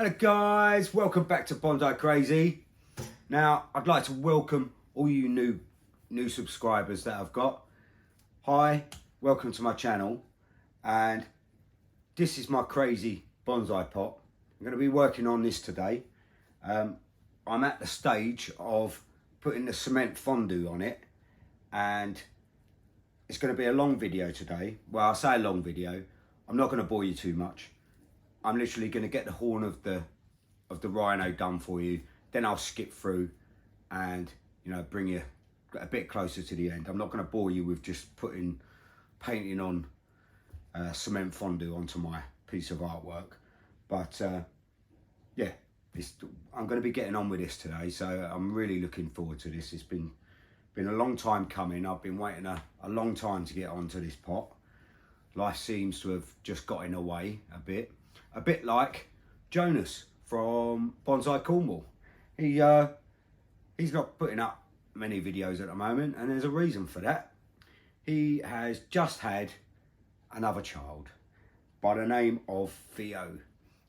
Hello guys, welcome back to Bonsai Crazy. Now I'd like to welcome all you new subscribers that I've got. Hi, welcome to my channel, and this is my crazy bonsai pot. I'm going to be working on this today. I'm at the stage of putting the cement fondue on it, and it's going to be a long video today. Well, I say a long video, I'm not going to bore you too much. I'm literally going to get the horn of the rhino done for you, then I'll skip through and bring you a bit closer to the end. I'm not going to bore you with just painting on cement fondue onto my piece of artwork, but yeah, I'm going to be getting on with this today, so I'm really looking forward to this. It's been a long time coming. I've been waiting a long time to get onto this pot. Life seems to have just got in the way a bit like Jonas from Bonsai Cornwall. He's not putting up many videos at the moment, and there's a reason for that. He has just had another child by the name of Theo,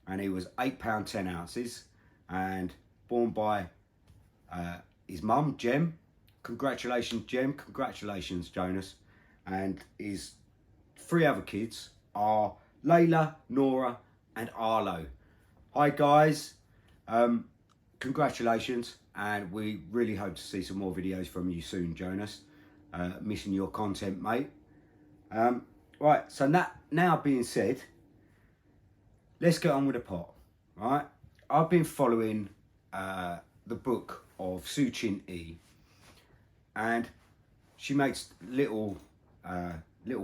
and he was £8 10 ounces and born by his mum Jem. Congratulations Jem, congratulations Jonas. And his 3 other kids are Layla, Nora and Arlo. Hi guys, congratulations, and we really hope to see some more videos from you soon, Jonas. Missing your content, mate. Right, so now being said, let's get on with the pot. Right, I've been following the book of Su Chin E, and she makes little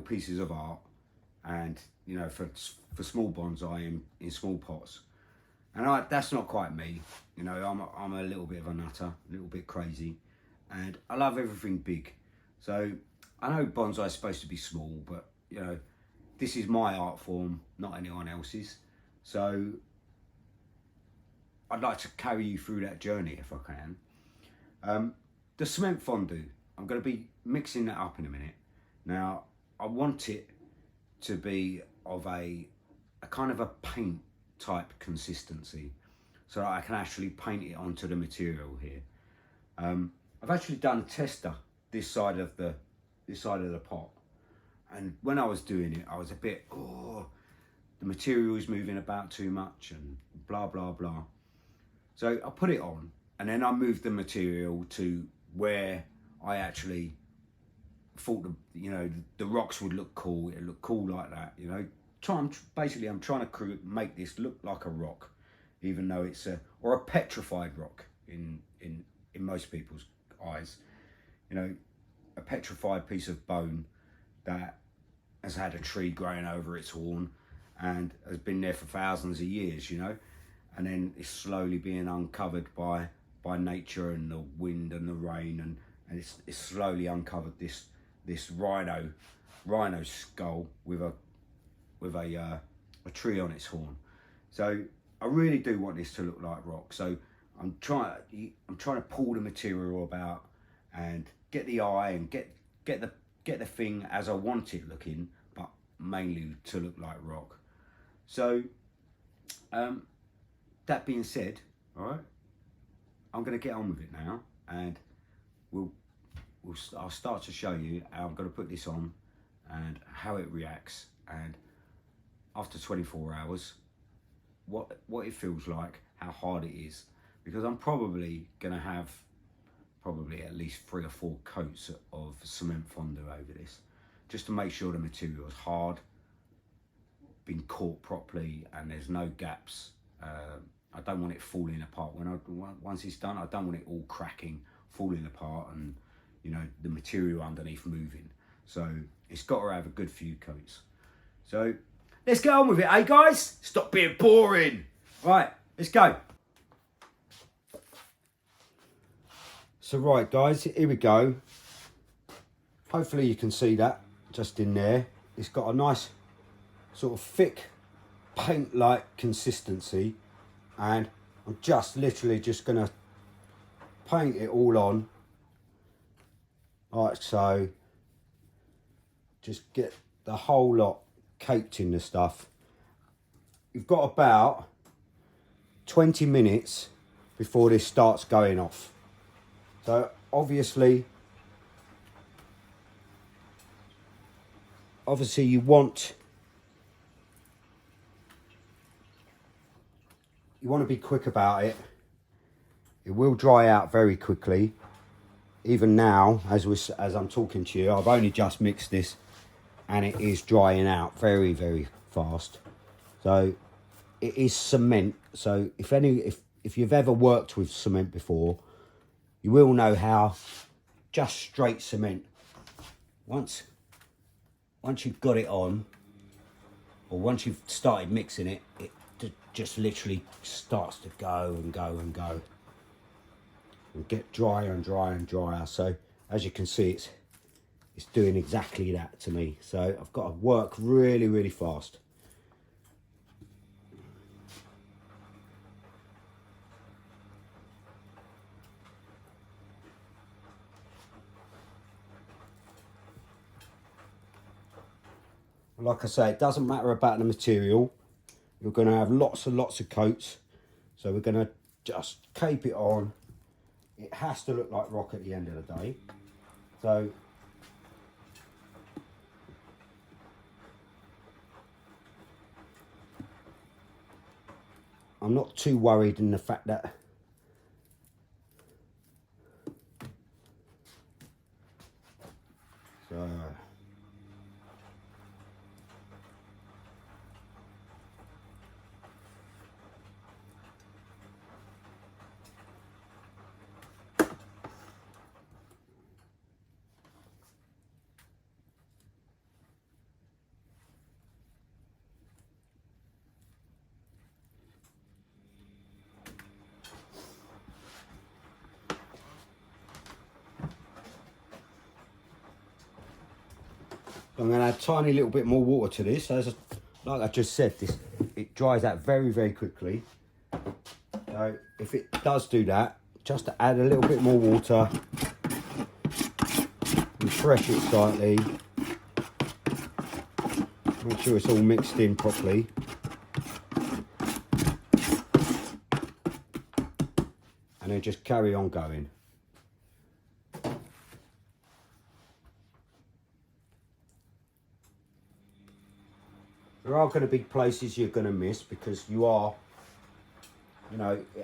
pieces of art, and for small bonsai in small pots. And that's not quite me. I'm a little bit of a nutter, a little bit crazy, and I love everything big. So I know bonsai is supposed to be small, but this is my art form, not anyone else's. So I'd like to carry you through that journey if I can. The cement fondue, I'm going to be mixing that up in a minute. Now I want it to be of a kind of a paint type consistency, so that I can actually paint it onto the material here. I've actually done a tester this side of the pot, and when I was doing it, I was a bit, the material is moving about too much and blah blah blah. So I put it on, and then I moved the material to where I actually thought the rocks would look cool. It looked cool like that, Basically, I'm trying to make this look like a rock, even though it's a petrified rock in most people's eyes. A petrified piece of bone that has had a tree growing over its horn and has been there for thousands of years, and then it's slowly being uncovered by nature and the wind and the rain, and it's slowly uncovered this rhino skull with a tree on its horn. So I really do want this to look like rock. So I'm trying to pull the material about and get the eye and get the thing as I want it looking, but mainly to look like rock. So that being said, all right, I'm going to get on with it now, and I'll start to show you how I'm going to put this on and how it reacts, and after 24 hours, what it feels like, how hard it is, because I'm probably going to have at least 3 or 4 coats of cement fondue over this, just to make sure the material is hard, been caught properly, and there's no gaps. I don't want it falling apart once it's done. I don't want it all cracking, falling apart, and the material underneath moving. So it's got to have a good few coats. So let's get on with it, eh guys? Stop being boring. Right, let's go. So right guys, here we go. Hopefully you can see that just in there. It's got a nice sort of thick paint-like consistency, and I'm literally just gonna paint it all on. Like so. Just get the whole lot caked in the stuff. You've got about 20 minutes before this starts going off. So obviously you want to be quick about it. It will dry out very quickly. Even now, as I'm talking to you, I've only just mixed this and it is drying out very, very fast. So it is cement. So if you've ever worked with cement before, you will know how just straight cement, once you've got it on, or once you've started mixing it, it just literally starts to go and go and go and get drier and drier and drier. So as you can see, it's doing exactly that to me. So I've got to work really, really fast. Like I say, it doesn't matter about the material. You're going to have lots and lots of coats. So we're going to just cape it on. It has to look like rock at the end of the day. So I'm not too worried in the fact that I'm going to add a tiny little bit more water to this. Like I just said, it dries out very, very quickly. So if it does do that, just to add a little bit more water, refresh it slightly, make sure it's all mixed in properly. And then just carry on going. There are going to be places you're going to miss because it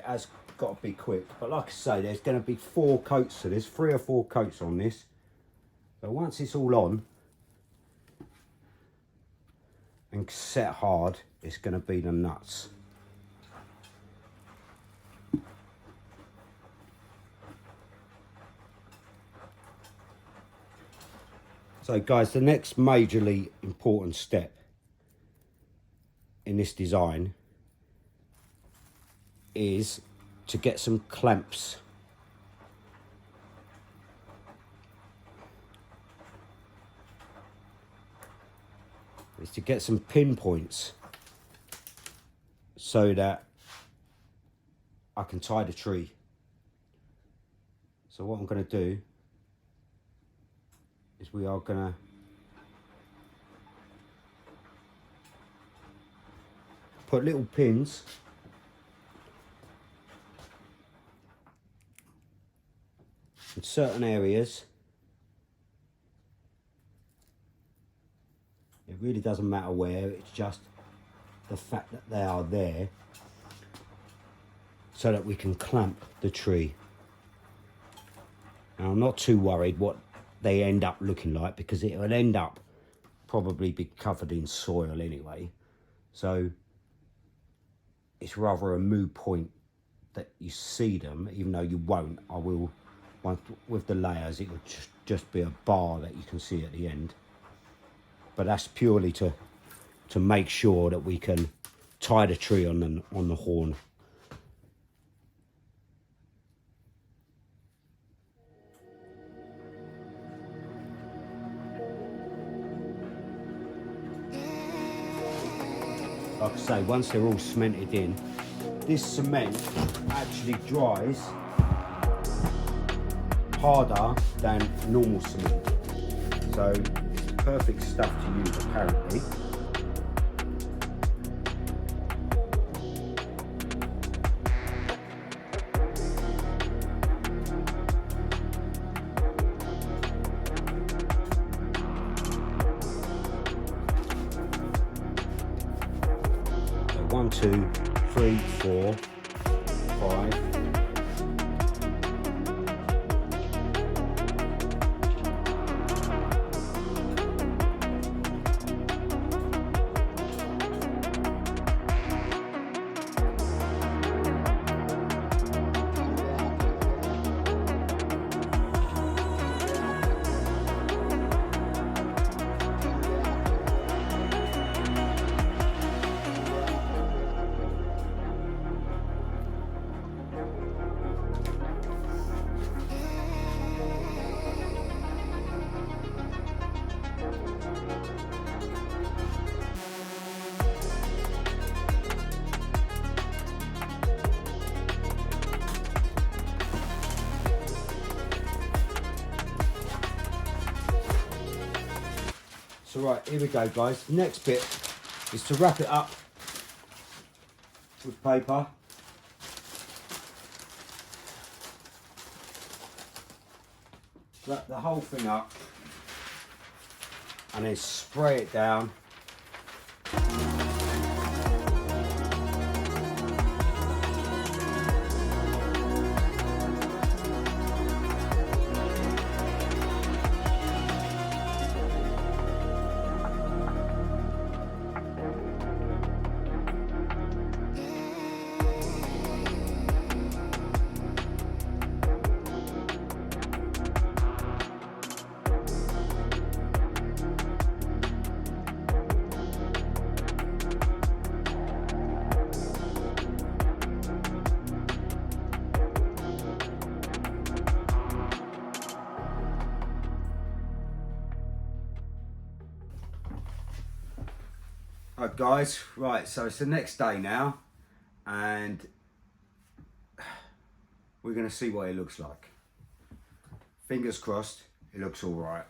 has got to be quick. But like I say, there's going to be 4 coats to this, 3 or 4 coats on this. So once it's all on and set hard, it's going to be the nuts. So guys, the next majorly important step in this design is to get some clamps. Is to get some pinpoints so that I can tie the tree. So what I'm going to do is we are going to put little pins in certain areas. It really doesn't matter where, it's just the fact that they are there so that we can clamp the tree. Now, I'm not too worried what they end up looking like because it will end up probably be covered in soil anyway. So it's rather a moot point that you see them, even though you won't. I will, with the layers, it will just be a bar that you can see at the end. But that's purely to make sure that we can tie the tree on the horn. Like I say, once they're all cemented in, this cement actually dries harder than normal cement. So it's perfect stuff to use apparently. 2, 3, 4, 5. So right, here we go guys. Next bit is to wrap it up with paper. Wrap the whole thing up and then spray it down. Right guys, right, so it's the next day now and we're going to see what it looks like. Fingers crossed, it looks all right.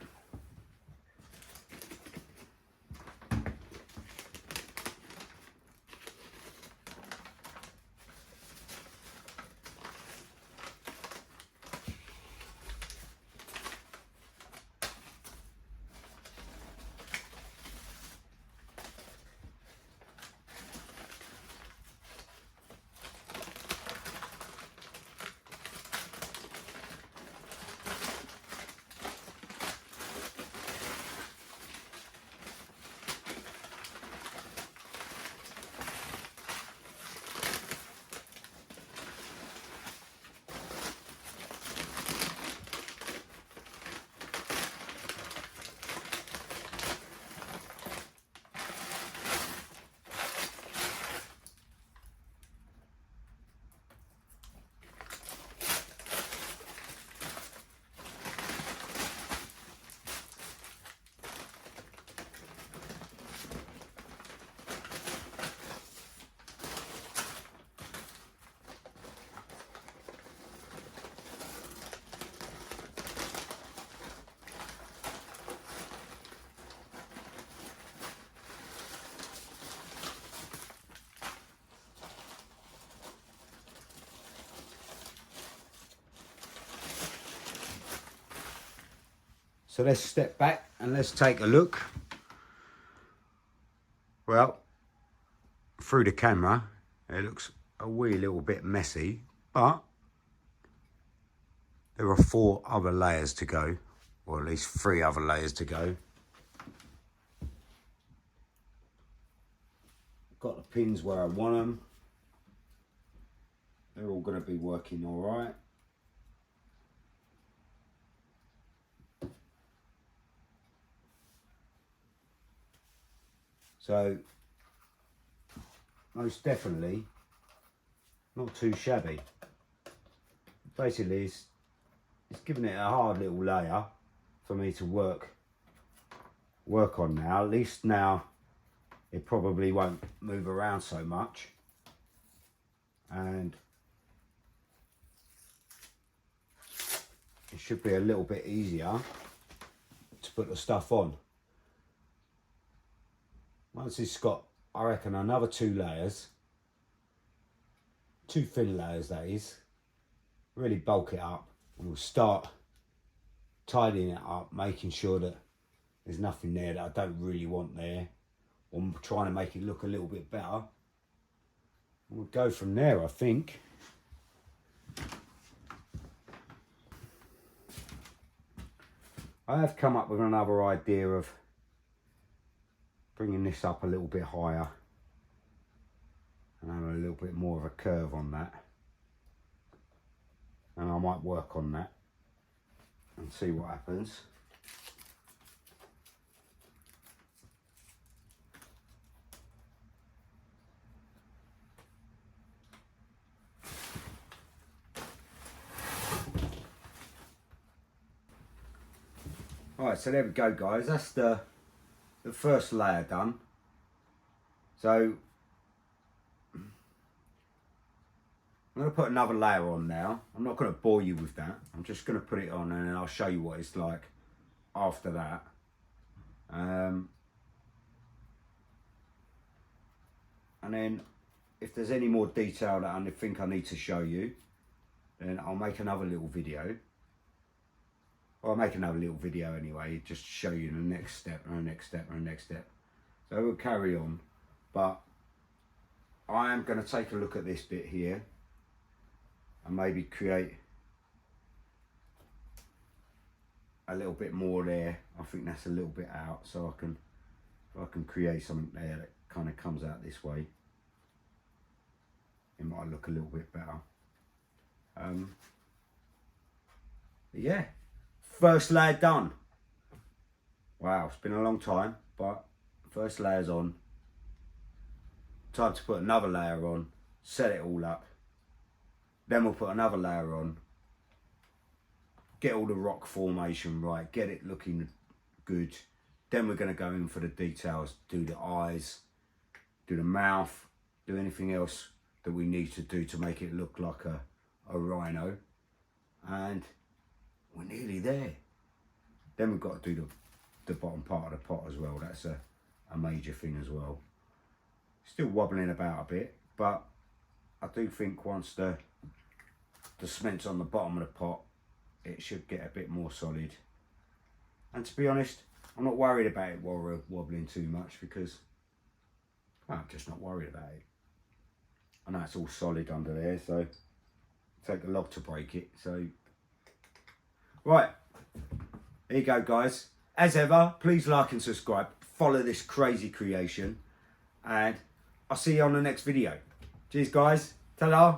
So let's step back and let's take a look. Well, through the camera, it looks a wee little bit messy, but there are 4 other layers to go, or at least 3 other layers to go. Got the pins where I want them. They're all going to be working all right. So, most definitely, not too shabby. Basically, it's giving it a hard little layer for me to work on now. At least now, it probably won't move around so much. And it should be a little bit easier to put the stuff on. Once it's got, I reckon, another 2 layers, 2 thin layers that is, really bulk it up, and we'll start tidying it up, making sure that there's nothing there that I don't really want there, or I'm trying to make it look a little bit better. We'll go from there, I think. I have come up with another idea of bringing this up a little bit higher and having a little bit more of a curve on that. And I might work on that and see what happens. Alright, so there we go guys, that's the first layer done. So I'm going to put another layer on now. I'm not going to bore you with that. I'm just going to put it on and then I'll show you what it's like after that. And then if there's any more detail that I think I need to show you, then I'll make another little video. Well, I'll make another little video anyway, just to show you the next step and the next step and the next step. So we'll carry on, but I am going to take a look at this bit here and maybe create a little bit more there. I think that's a little bit out, so I can create something there that kind of comes out this way. It might look a little bit better. Yeah. First layer done. Wow, it's been a long time, but first layer's on. Time to put another layer on, set it all up. Then we'll put another layer on. Get all the rock formation right, get it looking good. Then we're going to go in for the details, do the eyes, do the mouth, do anything else that we need to do to make it look like a rhino. And we're nearly there. Then we've got to do the bottom part of the pot as well. That's a major thing as well. Still wobbling about a bit, but I do think once the cement's on the bottom of the pot, it should get a bit more solid. And to be honest, I'm not worried about it wobbling too much because I'm just not worried about it. I know it's all solid under there, so take a log to break it. So right, there you go guys. As ever, please like and subscribe, follow this crazy creation, and I'll see you on the next video. Cheers guys, ta-da.